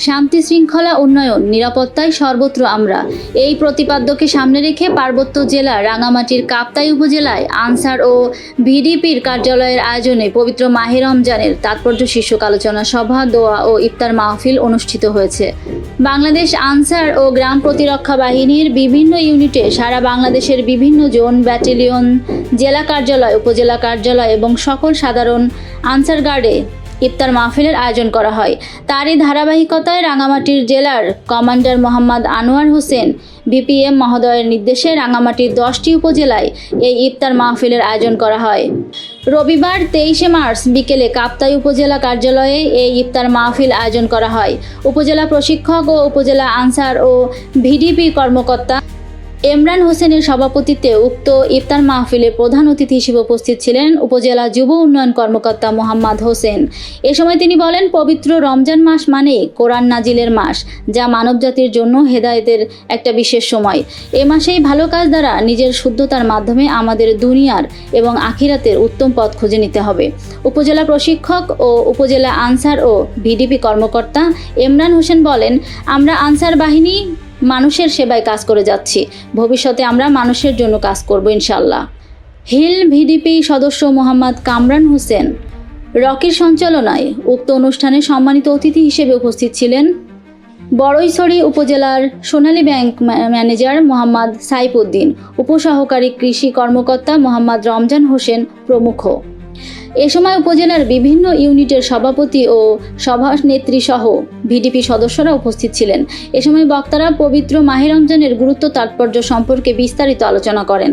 শান্তি শৃঙ্খলা উন্নয়ন নিরাপত্তায় সর্বত্র আমরা এই প্রতিপাদ্যকে সামনে রেখে পার্বত্য জেলা রাঙামাটির কাপ্তাই উপজেলায় আনসার ও ভিডিপির কার্যালয়ের আয়োজনে পবিত্র মাহে রমজানের তাৎপর্য শীর্ষক আলোচনা সভা, দোয়া ও ইফতার মাহফিল অনুষ্ঠিত হয়েছে। বাংলাদেশ আনসার ও গ্রাম প্রতিরক্ষা বাহিনীর বিভিন্ন ইউনিটে সারা বাংলাদেশের বিভিন্ন জোন, ব্যাটালিয়ন, জেলা কার্যালয়, উপজেলা কার্যালয় এবং সকল সাধারণ আনসার গার্ডে ইফতার মাহফিলের আয়োজন করা হয়। তারই ধারাবাহিকতায় রাঙামাটির জেলার কমান্ডার মোহাম্মদ আনোয়ার হোসেন বিপিএম মহোদয়ের নির্দেশে রাঙামাটির 10টি উপজেলায় এই ইফতার মাহফিলের আয়োজন করা হয়। রবিবার 23শে মার্চ বিকেলে কাপ্তাই উপজেলা কার্যালয়ে এই ইফতার মাহফিল আয়োজন করা হয়। উপজেলা প্রশিক্ষক ও উপজেলা আনসার ও ভিডিপি কর্মকর্তা ইমরান হোসেনের সভাপতিত্বে উক্ত ইফতার মাহফিলে প্রধান অতিথি হিসেবে উপস্থিত ছিলেন উপজেলা যুব উন্নয়ন কর্মকর্তা মোহাম্মদ হোসেন। এ সময় তিনি বলেন, পবিত্র রমজান মাস মানে কোরআন নাজিলের মাস, যা মানবজাতির জন্য হেদায়েতের একটা বিশেষ সময়। এ মাসেই ভালো কাজ দ্বারা নিজের শুদ্ধতার মাধ্যমে আমাদের দুনিয়ার এবং আখিরাতের উত্তম পথ খুঁজে নিতে হবে। উপজেলা প্রশিক্ষক ও উপজেলা আনসার ও ভিডিপি কর্মকর্তা ইমরান হোসেন বলেন, আমরা আনসার বাহিনী মানুষের সেবায় কাজ করে যাচ্ছি, ভবিষ্যতে আমরা মানুষের জন্য কাজ করব ইনশাআল্লাহ। হিল ভিডিপি সদস্য মোহাম্মদ কামরান হোসেন রকির সঞ্চালনায় উক্ত অনুষ্ঠানে সম্মানিত অতিথি হিসেবে উপস্থিত ছিলেন বড়ইছড়ি উপজেলার সোনালী ব্যাংক ম্যানেজার মোহাম্মদ সাইফুদ্দিন, উপসহকারী কৃষি কর্মকর্তা মোহাম্মদ রমজান হোসেন প্রমুখ। এ সময় উপজেলার বিভিন্ন ইউনিটের সভাপতি ও সভানেত্রী সহ ভিডিপি সদস্যরা উপস্থিত ছিলেন। এ সময় বক্তারা পবিত্র মাহে রমজানের গুরুত্ব তাৎপর্য সম্পর্কে বিস্তারিত আলোচনা করেন।